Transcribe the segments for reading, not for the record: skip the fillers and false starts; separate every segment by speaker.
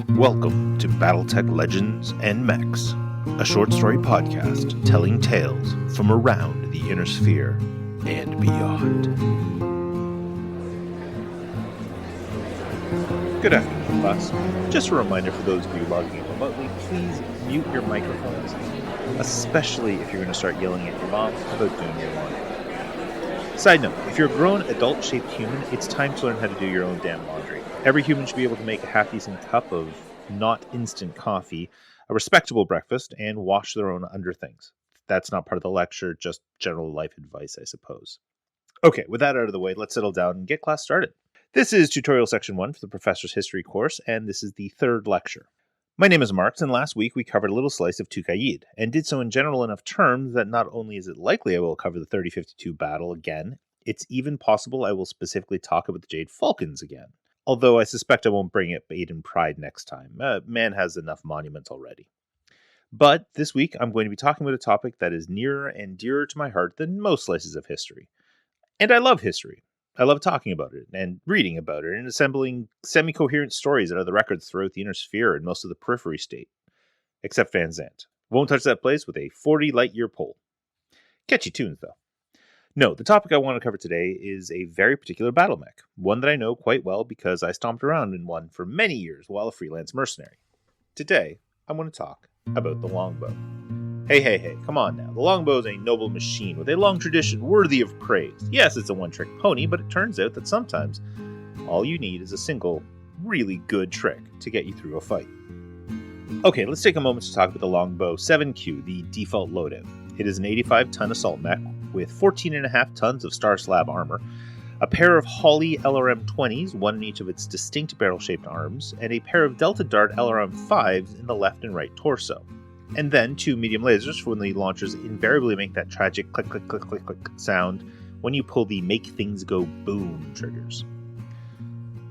Speaker 1: Welcome to Battletech Legends and Mechs, a short story podcast telling tales from around the Inner Sphere and beyond. Good afternoon, class. Just a reminder for those of you logging in remotely, please mute your microphones, especially if you're going to start yelling at your mom about doing your laundry. Side note, if you're a grown, adult-shaped human, it's time to learn how to do your own damn laundry. Every human should be able to make a half-decent cup of not instant coffee, a respectable breakfast, and wash their own underthings. That's not part of the lecture, just general life advice, I suppose. Okay, with that out of the way, let's settle down and get class started. This is tutorial section 1 for the Professor's History course, and this is the third lecture. My name is Marks, and last week we covered a little slice of Tukayyid, and did so in general enough terms that not only is it likely I will cover the 3052 battle again, it's even possible I will specifically talk about the Jade Falcons again. Although I suspect I won't bring up Aiden Pride next time. Man has enough monuments already. But this week I'm going to be talking about a topic that is nearer and dearer to my heart than most slices of history. And I love history. I love talking about it, and reading about it, and assembling semi-coherent stories out of the records throughout the Inner Sphere and most of the Periphery state. Except Van Zandt. Won't touch that place with a 40 light-year pole. Catchy tunes, though. No, the topic I want to cover today is a very particular battle mech, one that I know quite well because I stomped around in one for many years while a freelance mercenary. Today, I want to talk about the Longbow. Hey, come on now. The Longbow is a noble machine with a long tradition worthy of praise. Yes, it's a one-trick pony, but it turns out that sometimes all you need is a single, really good trick to get you through a fight. Okay, let's take a moment to talk about the Longbow 7Q, the default loadout. It is an 85-ton assault mech with 14.5 tons of star slab armor, a pair of Holly LRM-20s, one in each of its distinct barrel-shaped arms, and a pair of Delta Dart LRM-5s in the left and right torso. And then 2 medium lasers for when the launchers invariably make that tragic click, click, click, click, click sound when you pull the make things go boom triggers.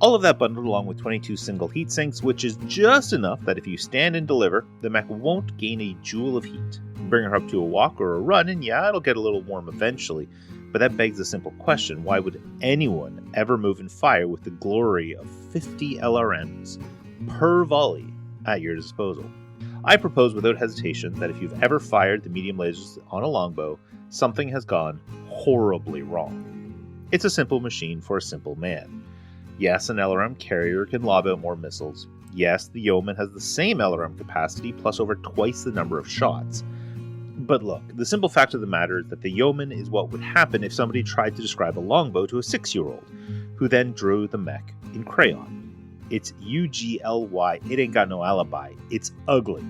Speaker 1: All of that bundled along with 22 single heat sinks, which is just enough that if you stand and deliver, the mech won't gain a joule of heat. Bring her up to a walk or a run, and yeah, it'll get a little warm eventually, but that begs a simple question: why would anyone ever move and fire with the glory of 50 LRMs per volley at your disposal? I propose without hesitation that if you've ever fired the medium lasers on a longbow, something has gone horribly wrong. It's a simple machine for a simple man. Yes, an LRM carrier can lob out more missiles. Yes, the Yeoman has the same LRM capacity plus over twice the number of shots. But look, the simple fact of the matter is that the Yeoman is what would happen if somebody tried to describe a longbow to a 6-year-old, who then drew the mech in crayon. It's UGLY, it ain't got no alibi, it's ugly.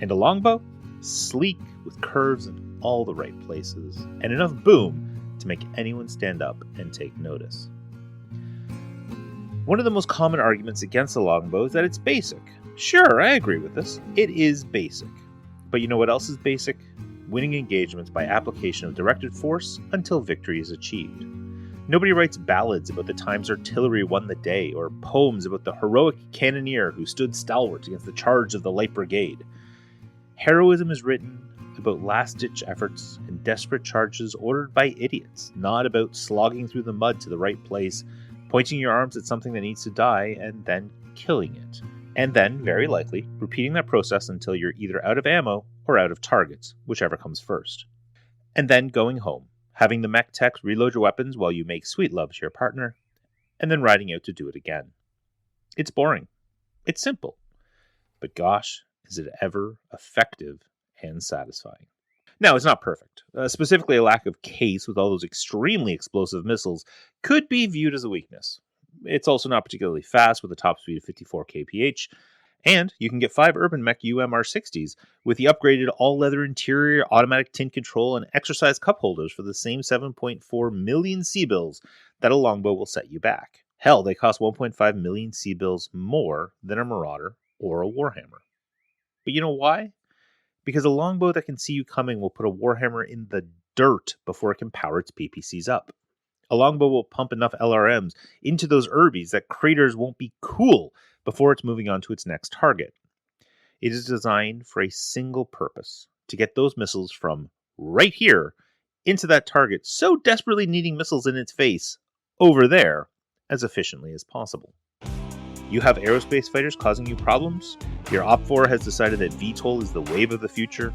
Speaker 1: And a longbow? Sleek, with curves in all the right places, and enough boom to make anyone stand up and take notice. One of the most common arguments against the longbow is that it's basic. Sure, I agree with this. It is basic. But you know what else is basic? Winning engagements by application of directed force until victory is achieved. Nobody writes ballads about the times artillery won the day, or poems about the heroic cannoneer who stood stalwart against the charge of the light brigade. Heroism is written about last-ditch efforts and desperate charges ordered by idiots, not about slogging through the mud to the right place, pointing your arms at something that needs to die, and then killing it. And then, very likely, repeating that process until you're either out of ammo or out of targets, whichever comes first. And then going home, having the mech techs reload your weapons while you make sweet love to your partner, and then riding out to do it again. It's boring. It's simple. But gosh, is it ever effective and satisfying. Now, it's not perfect. Specifically, a lack of case with all those extremely explosive missiles could be viewed as a weakness. It's also not particularly fast with a top speed of 54 kph, and you can get 5 Urban Mech UMR60s with the upgraded all-leather interior, automatic tint control, and exercise cup holders for the same 7.4 million C-bills that a longbow will set you back. Hell, they cost 1.5 million C-bills more than a Marauder or a Warhammer. But you know why? Because a longbow that can see you coming will put a Warhammer in the dirt before it can power its PPCs up. A longbow will pump enough LRMs into those Urbies that craters won't be cool before it's moving on to its next target. It is designed for a single purpose, to get those missiles from right here into that target so desperately needing missiles in its face over there as efficiently as possible. You have aerospace fighters causing you problems? Your Op 4 has decided that VTOL is the wave of the future?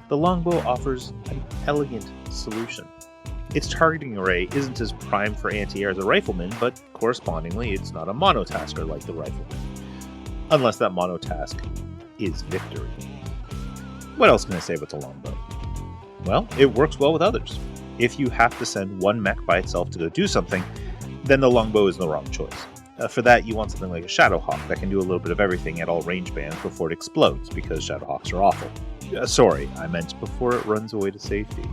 Speaker 1: The Longbow offers an elegant solution. Its targeting array isn't as prime for anti-air as a rifleman, but correspondingly it's not a monotasker like the rifleman. Unless that monotask is victory. What else can I say about the Longbow? Well, it works well with others. If you have to send one mech by itself to go do something, then the Longbow is the wrong choice. For that, you want something like a Shadowhawk that can do a little bit of everything at all range bands before it explodes, because Shadowhawks are awful. Sorry, I meant before it runs away to safety.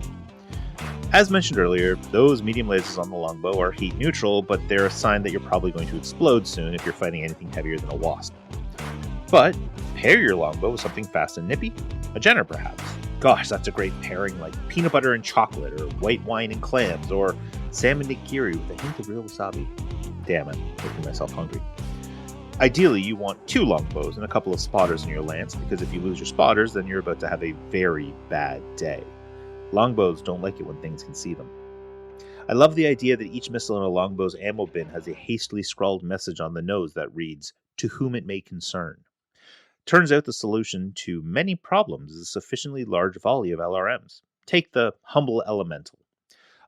Speaker 1: As mentioned earlier, those medium lasers on the Longbow are heat neutral, but they're a sign that you're probably going to explode soon if you're fighting anything heavier than a Wasp. But pair your Longbow with something fast and nippy, a Jenner perhaps. Gosh, that's a great pairing, like peanut butter and chocolate, or white wine and clams, or salmon nigiri with a hint of real wasabi. Damn it, making myself hungry. Ideally, you want 2 Longbows and a couple of spotters in your lance, because if you lose your spotters, then you're about to have a very bad day. Longbows don't like it when things can see them. I love the idea that each missile in a Longbow's ammo bin has a hastily scrawled message on the nose that reads, "To whom it may concern." Turns out the solution to many problems is a sufficiently large volley of LRMs. Take the Humble Elemental.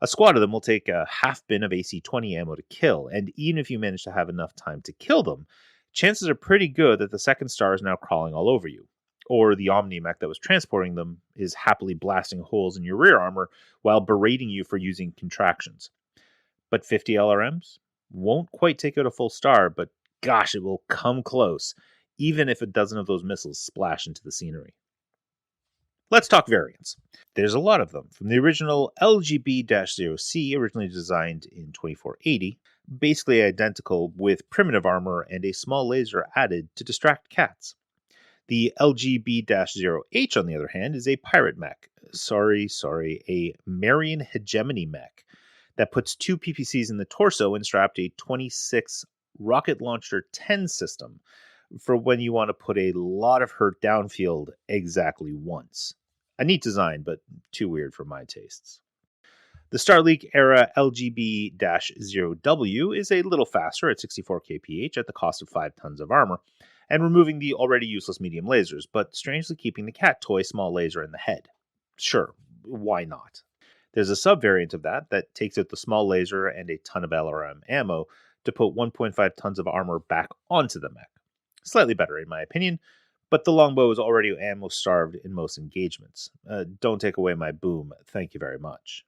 Speaker 1: A squad of them will take a half bin of AC-20 ammo to kill, and even if you manage to have enough time to kill them, chances are pretty good that the second star is now crawling all over you. Or the Omni-Mech that was transporting them is happily blasting holes in your rear armor while berating you for using contractions. But 50 LRMs? Won't quite take out a full star, but gosh, it will come close, even if a dozen of those missiles splash into the scenery. Let's talk variants. There's a lot of them, from the original LGB-0C, originally designed in 2480, basically identical with primitive armor and a small laser added to distract cats. The LGB-0H, on the other hand, is a pirate mech. A Marian hegemony mech that puts 2 PPCs in the torso and strapped a 26 rocket launcher 10 system for when you want to put a lot of hurt downfield exactly once. A neat design, but too weird for my tastes. The Starleak era LGB-0W is a little faster at 64 kph at the cost of 5 tons of armor, and removing the already useless medium lasers, but strangely keeping the cat toy small laser in the head. Sure, why not? There's a sub-variant of that takes out the small laser and a ton of LRM ammo to put 1.5 tons of armor back onto the mech. Slightly better in my opinion, but the Longbow is already ammo-starved in most engagements. Don't take away my boom, thank you very much.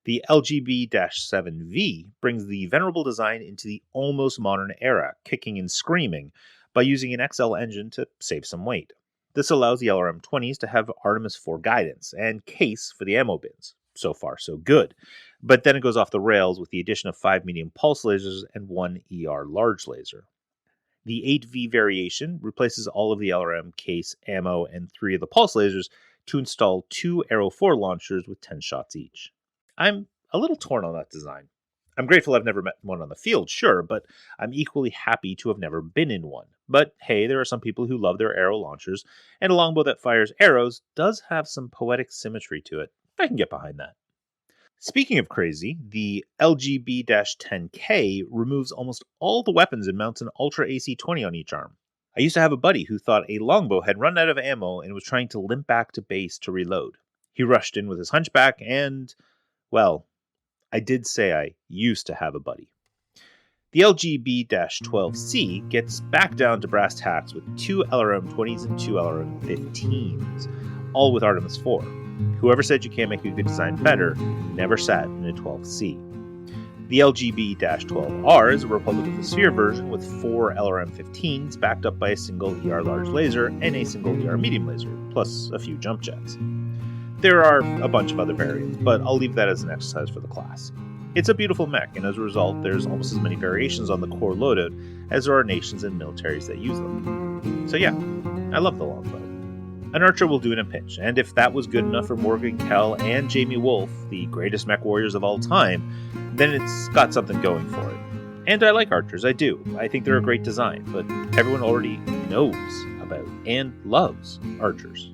Speaker 1: The LGB-7V brings the venerable design into the almost modern era, kicking and screaming, by using an XL engine to save some weight. This allows the LRM-20s to have Artemis 4 guidance and case for the ammo bins. So far, so good. But then it goes off the rails with the addition of 5 medium pulse lasers and 1 ER large laser. The 8V variation replaces all of the LRM case, ammo, and 3 of the pulse lasers to install 2 Arrow 4 launchers with 10 shots each. I'm a little torn on that design. I'm grateful I've never met one on the field, sure, but I'm equally happy to have never been in one. But hey, there are some people who love their arrow launchers, and a Longbow that fires arrows does have some poetic symmetry to it. I can get behind that. Speaking of crazy, the LGB-10K removes almost all the weapons and mounts an Ultra AC-20 on each arm. I used to have a buddy who thought a Longbow had run out of ammo and was trying to limp back to base to reload. He rushed in with his hunchback and, well, I did say I used to have a buddy. The LGB-12C gets back down to brass tacks with 2 LRM-20s and 2 LRM-15s, all with Artemis 4. Whoever said you can't make a good design better never sat in a 12C. The LGB-12R is a Republic of the Sphere version with 4 LRM-15s backed up by a single ER large laser and a single ER medium laser, plus a few jump jets. There are a bunch of other variants, but I'll leave that as an exercise for the class. It's a beautiful mech, and as a result, there's almost as many variations on the core loadout as there are nations and militaries that use them. So yeah, I love the Longbow. An archer will do in a pinch, and if that was good enough for Morgan Kell and Jamie Wolfe, the greatest mech warriors of all time, then it's got something going for it. And I like archers, I do. I think they're a great design, but everyone already knows about and loves archers.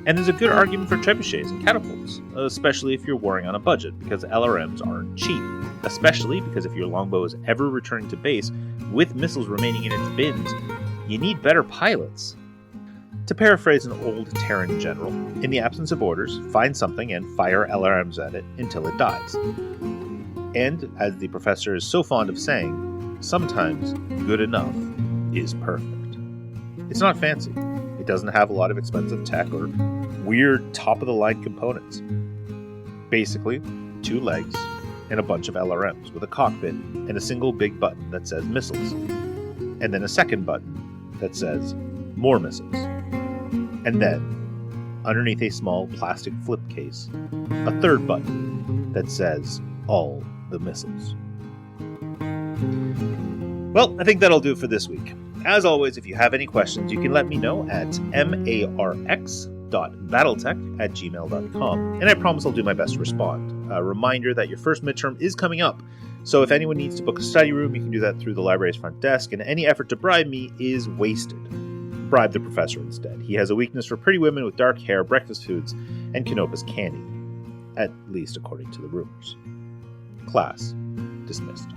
Speaker 1: And there's a good argument for trebuchets and catapults, especially if you're warring on a budget, because LRMs aren't cheap, especially because if your longbow is ever returning to base with missiles remaining in its bins, you need better pilots. To paraphrase an old Terran general, in the absence of orders, find something and fire LRMs at it until it dies. And, as the professor is so fond of saying, sometimes good enough is perfect. It's not fancy. It doesn't have a lot of expensive tech or weird top-of-the-line components. Basically, 2 legs and a bunch of LRMs with a cockpit and a single big button that says missiles, and then a second button that says more missiles. And then, underneath a small plastic flip case, a third button that says all the missiles. Well, I think that'll do it for this week. As always, if you have any questions, you can let me know at marx.battletech@gmail.com, and I promise I'll do my best to respond. A reminder that your first midterm is coming up, so if anyone needs to book a study room, you can do that through the library's front desk, and any effort to bribe me is wasted. Bribe the professor instead. He has a weakness for pretty women with dark hair, breakfast foods, and Canopus candy. At least according to the rumors. Class dismissed.